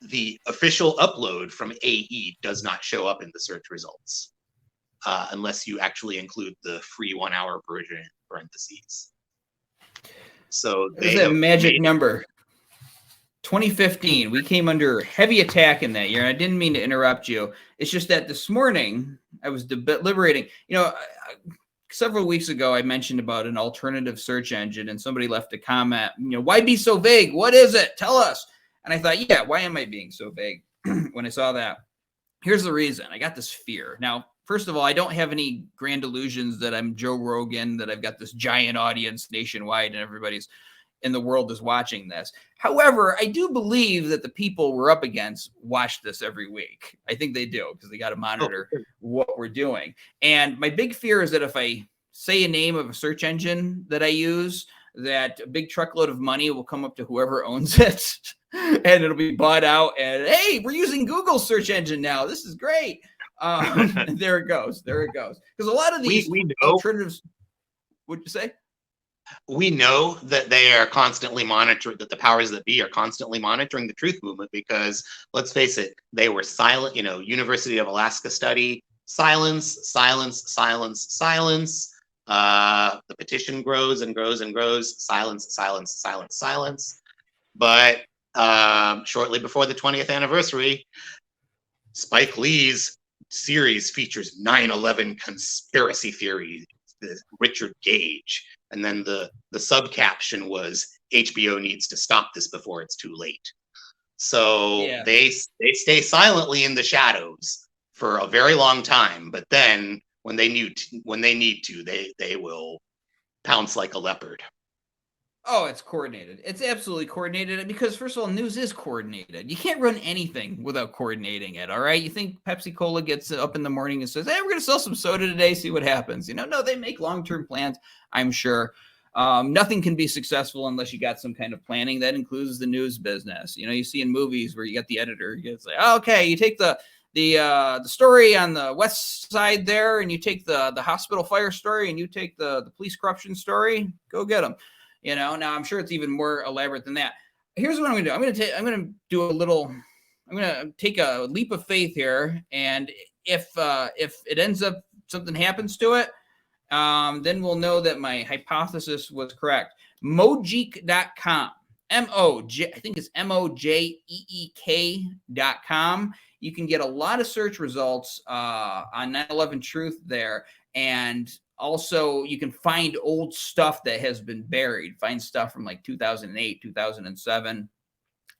the official upload from AE does not show up in the search results unless you actually include the free 1 hour version in parentheses. So there's that magic number. 2015, we came under heavy attack in that year. And I didn't mean to interrupt you. It's just that this morning I was deliberating. Several weeks ago, I mentioned about an alternative search engine, and somebody left a comment, why be so vague? What is it? Tell us. And I thought, yeah, why am I being so vague when I saw that? Here's the reason. I got this fear. Now, first of all, I don't have any grand illusions that I'm Joe Rogan, that I've got this giant audience nationwide and everybody's in the world is watching this. However, I do believe that the people we're up against watch this every week. I think they do, because they got to monitor what we're doing. And my big fear is that if I say a name of a search engine that I use, that a big truckload of money will come up to whoever owns it and it'll be bought out. And hey, we're using Google search engine now. This is great. There it goes. Because a lot of these alternatives, what'd you say? We know that they are constantly monitoring, that the powers that be are constantly monitoring the truth movement, because let's face it, they were silent, University of Alaska study, silence. The petition grows and grows and grows, silence. But shortly before the 20th anniversary, Spike Lee's series features 9/11 conspiracy theory, Richard Gage. And then the subcaption was, HBO needs to stop this before it's too late. So they stay silently in the shadows for a very long time. But then when they need to, they will pounce like a leopard. Oh, it's coordinated. It's absolutely coordinated, because first of all, news is coordinated. You can't run anything without coordinating it. All right. You think Pepsi Cola gets up in the morning and says, hey, we're going to sell some soda today, see what happens. No, they make long-term plans, I'm sure. Nothing can be successful unless you got some kind of planning. That includes the news business. You see in movies where you got the editor, it's like, oh, okay, you take the story on the west side there, and you take the hospital fire story, and you take the police corruption story, go get them. Now I'm sure it's even more elaborate than that. Here's what I'm going to do. I'm going to take a leap of faith here. And if it ends up, something happens to it, then we'll know that my hypothesis was correct. Mojeek.com, I think it's mojeek.com. You can get a lot of search results on 9/11 Truth there. And also, you can find old stuff that has been buried. Find stuff from like 2008, 2007.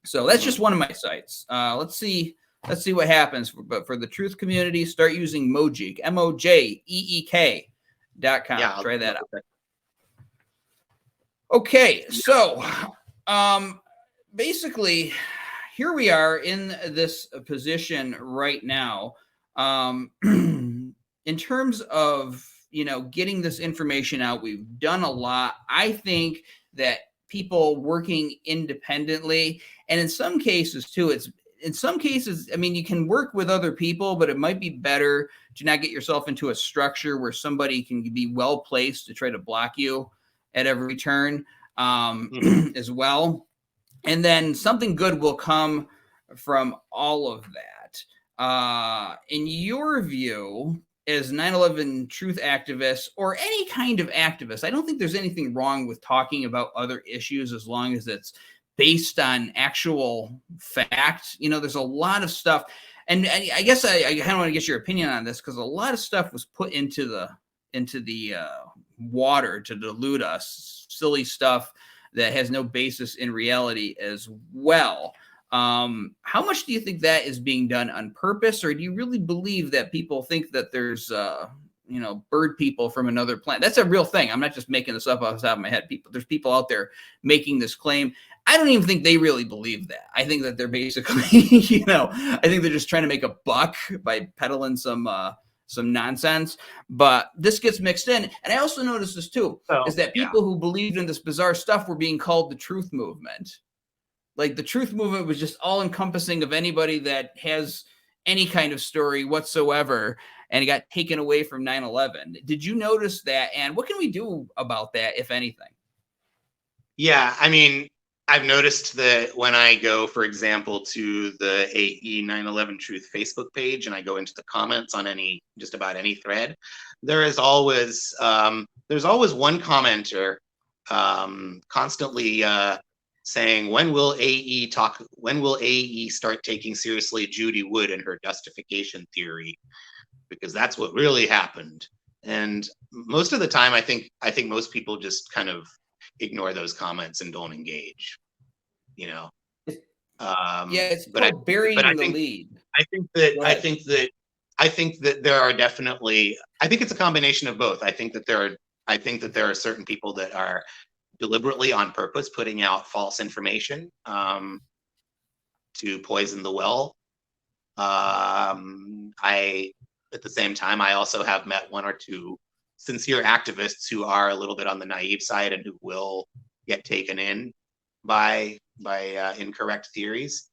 So that's just one of my sites. Let's see what happens. But for the truth community, start using Mojeek, mojeek.com. Yeah, try that out. Okay, so basically, here we are in this position right now. In terms of getting this information out, we've done a lot. I think that people working independently, and in some cases too, you can work with other people, but it might be better to not get yourself into a structure where somebody can be well placed to try to block you at every turn as well. And then something good will come from all of that. In your view, as 9/11 truth activists, or any kind of activist, I don't think there's anything wrong with talking about other issues as long as it's based on actual fact. There's a lot of stuff. And I guess I kind of want to get your opinion on this, because a lot of stuff was put into the water to dilute us, silly stuff that has no basis in reality as well. How much do you think that is being done on purpose, or do you really believe that people think that there's, bird people from another planet? That's a real thing. I'm not just making this up off the top of my head. There's people out there making this claim. I don't even think they really believe that. I think that they're basically, I think they're just trying to make a buck by peddling some nonsense. But this gets mixed in. And I also noticed this too, is that people who believed in this bizarre stuff were being called the truth movement. Like the truth movement was just all encompassing of anybody that has any kind of story whatsoever, and it got taken away from 9/11. Did you notice that? And what can we do about that, if anything? Yeah, I I've noticed that when I go, for example, to the AE 9/11 Truth Facebook page and I go into the comments on just about any thread, there's always one commenter constantly saying, when will AE start taking seriously Judy Wood and her justification theory? Because that's what really happened. And most of the time, I think most people just kind of ignore those comments and don't engage. Yeah, it's called burying the lead. I think that there are definitely. I think it's a combination of both. I think that there are certain people that are deliberately, on purpose, putting out false information to poison the well. At the same time, I also have met one or two sincere activists who are a little bit on the naive side and who will get taken in by incorrect theories.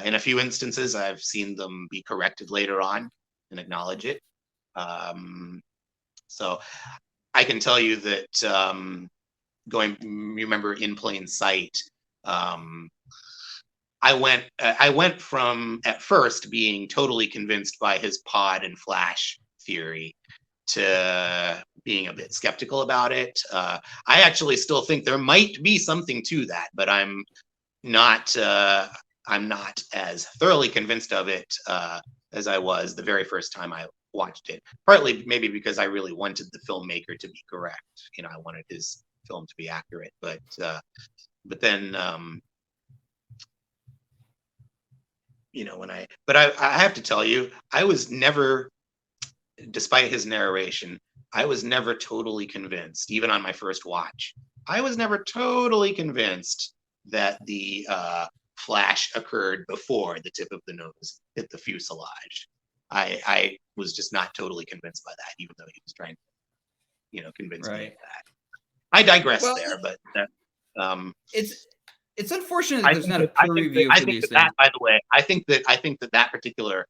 In a few instances, I've seen them be corrected later on and acknowledge it. So I can tell you that remember In Plain Sight, I went from at first being totally convinced by his pod and flash theory to being a bit skeptical about it. I actually still think there might be something to that, but I'm not as thoroughly convinced of it as I was the very first time I watched it. Partly maybe because I really wanted the filmmaker to be correct. I wanted his film to be accurate, but then I have to tell you, I was never, despite his narration, I was never totally convinced, even on my first watch. I was never totally convinced that the flash occurred before the tip of the nose hit the fuselage. I was just not totally convinced by that, even though he was trying to, convince me of that. I digress there, but it's unfortunate that there's not a peer review for these things. By the way, I think that particular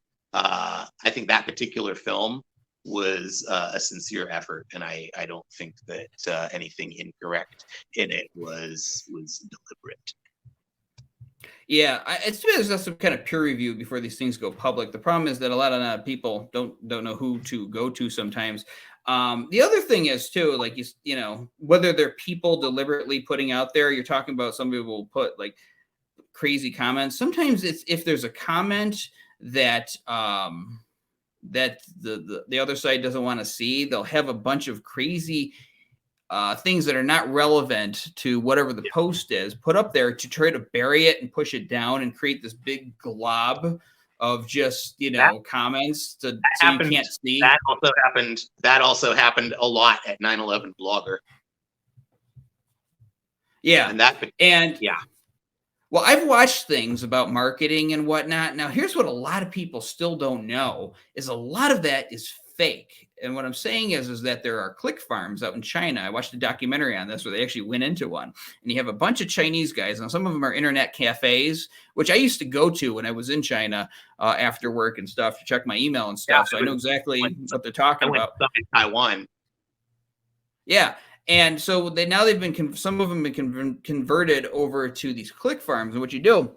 film was a sincere effort, and I don't think that anything incorrect in it was deliberate. Yeah, it's too bad there's not some kind of peer review before these things go public. The problem is that a lot of people don't know who to go to sometimes. The other thing is too, like whether they're people deliberately putting out there. You're talking about some people will put like crazy comments. Sometimes it's if there's a comment that that the other side doesn't want to see, they'll have a bunch of crazy things that are not relevant to whatever the post is put up there to try to bury it and push it down and create this big glob of just comments so you can't see. That also happened a lot at 9/11 Blogger. Yeah, well, I've watched things about marketing and whatnot. Now, here's what a lot of people still don't know is a lot of that is fake. And what I'm saying is that there are click farms out in China. I watched a documentary on this where they actually went into one. And you have a bunch of Chinese guys. And some of them are internet cafes, which I used to go to when I was in China after work and stuff to check my email and stuff. So I know exactly what they're talking about. In Taiwan. Yeah. And so they've been some of them have been converted over to these click farms. And what you do,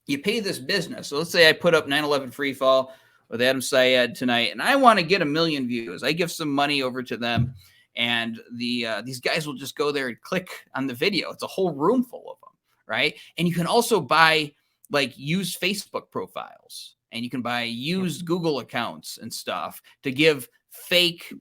you pay this business. So let's say I put up 9/11 FreeFall with Adam Syed tonight, and I want to get 1 million views. I give some money over to them, and these guys will just go there and click on the video. It's a whole room full of them, right? And you can also buy like used Facebook profiles, and you can buy used Google accounts and stuff to give fake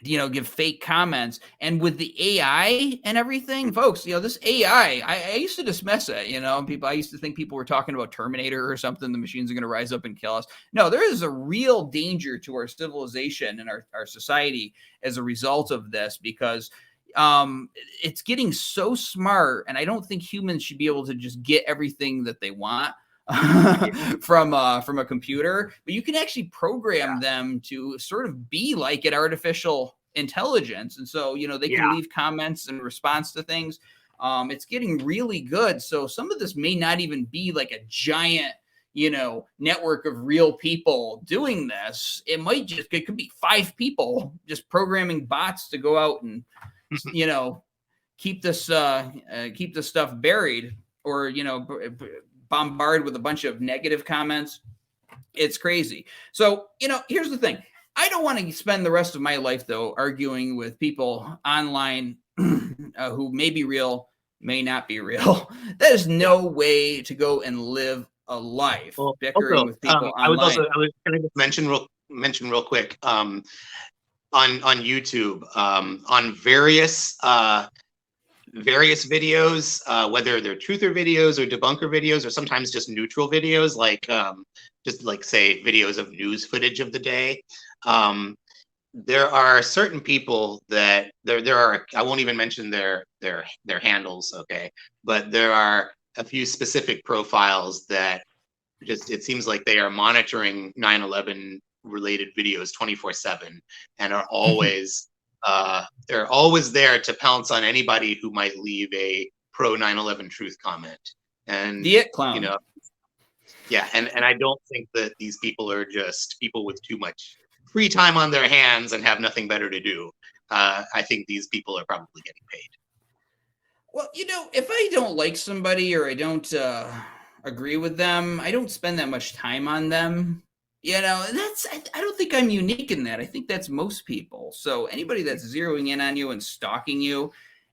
give fake comments. And with the AI and everything, folks, this AI, I used to dismiss it, I used to think people were talking about Terminator or something. The machines are going to rise up and kill us. No, there is a real danger to our civilization and our society as a result of this, because it's getting so smart. And I don't think humans should be able to just get everything that they want from a computer, but you can actually program them to sort of be like an artificial intelligence. And so, they can leave comments in response to things. It's getting really good. So some of this may not even be like a giant, network of real people doing this. It could be 5 people just programming bots to go out and, keep this stuff buried, or bombarded with a bunch of negative comments. It's crazy. So here's the thing. I don't want to spend the rest of my life, though, arguing with people online who may be real, may not be real. That is no way to go and live a life, bickering with people online. I was going to mention real quick on YouTube, on various videos, whether they're truther videos or debunker videos, or sometimes just neutral videos, like say videos of news footage of the day. There are certain people that there are, I won't even mention their handles, okay, but there are a few specific profiles that it seems like they are monitoring 9/11 related videos 24/7 and are always they're always there to pounce on anybody who might leave a pro 9/11 truth comment. And the it clown. Yeah, and I don't think that these people are just people with too much free time on their hands and have nothing better to do. I think these people are probably getting paid. Well, if I don't like somebody or I don't agree with them, I don't spend that much time on them. I don't think I'm unique in that. I think that's most people. So anybody that's zeroing in on you and stalking you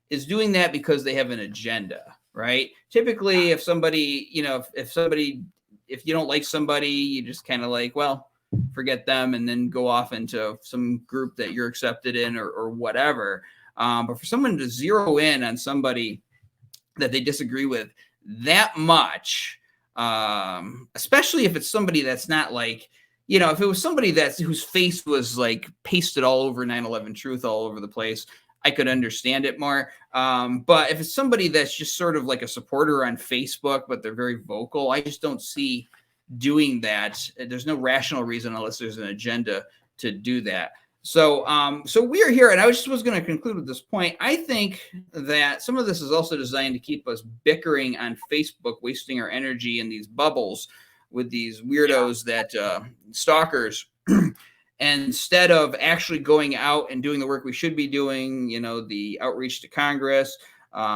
is doing that because they have an agenda, right? Typically, if somebody, if you don't like somebody, you just kind of like, well, forget them, and then go off into some group that you're accepted in or whatever. But for someone to zero in on somebody that they disagree with that much, especially if it's somebody that's not like, if it was somebody whose face was like pasted all over 9/11 truth all over the place, I could understand it more. But if it's somebody that's just sort of like a supporter on Facebook, but they're very vocal, I just don't see doing that. There's no rational reason unless there's an agenda to do that. So we're here, and I was going to conclude with this point. I think that some of this is also designed to keep us bickering on Facebook, wasting our energy in these bubbles with these weirdos that stalkers, instead of actually going out and doing the work we should be doing. The outreach to Congress.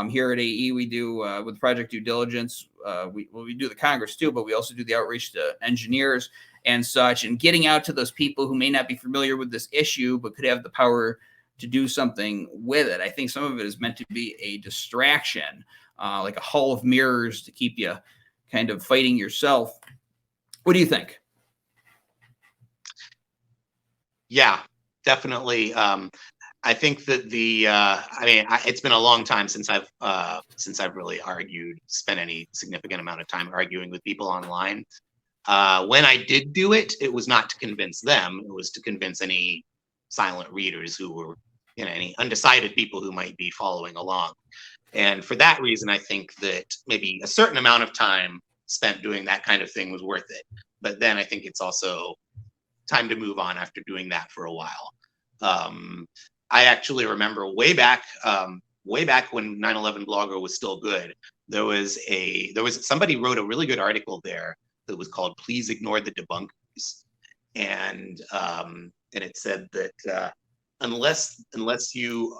Here at AE, we do with Project Due Diligence. We do the Congress too, but we also do the outreach to engineers and such, and getting out to those people who may not be familiar with this issue, but could have the power to do something with it. I think some of it is meant to be a distraction, like a hall of mirrors to keep you kind of fighting yourself. What do you think? Yeah, definitely. I think that it's been a long time since I've really spent any significant amount of time arguing with people online. When I did do it, it was not to convince them. It was to convince any silent readers who were, any undecided people who might be following along. And for that reason, I think that maybe a certain amount of time spent doing that kind of thing was worth it. But then I think it's also time to move on after doing that for a while. I actually remember way back when 9/11 Blogger was still good. There was somebody wrote a really good article there that was called "Please Ignore the Debunkers," and it said that unless you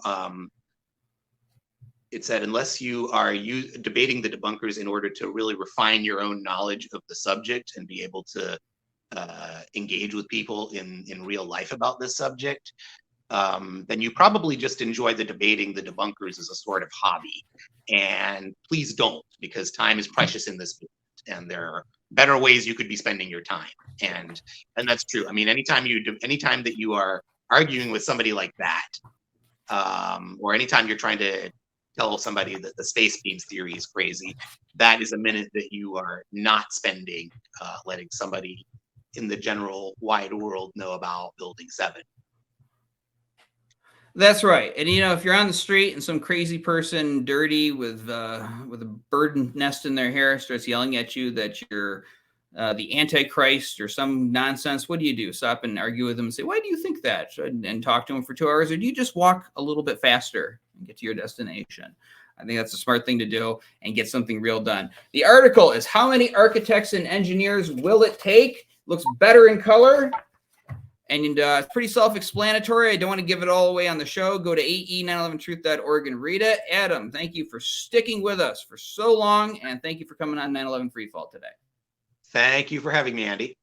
are debating the debunkers in order to really refine your own knowledge of the subject and be able to engage with people in real life about this subject, then you probably just enjoy the debating the debunkers as a sort of hobby. And please don't, because time is precious in this movement, and there are better ways you could be spending your time. And that's true. I mean, anytime that you are arguing with somebody like that, or anytime you're trying to tell somebody that the space beams theory is crazy, that is a minute that you are not spending letting somebody in the general wide world know about Building 7. That's right. And if you're on the street and some crazy person, dirty with a bird nest in their hair, starts yelling at you that you're the Antichrist or some nonsense, what do? Stop and argue with them and say, "Why do you think that?" And talk to them for 2 hours, or do you just walk a little bit faster and get to your destination? I think that's a smart thing to do and get something real done. The article is "How Many Architects and Engineers Will It Take?" Looks better in color. And it's pretty self-explanatory. I don't want to give it all away on the show. Go to ae911truth.org and read it. Adam, thank you for sticking with us for so long, and thank you for coming on 9/11 Free Fall today. Thank you for having me, Andy.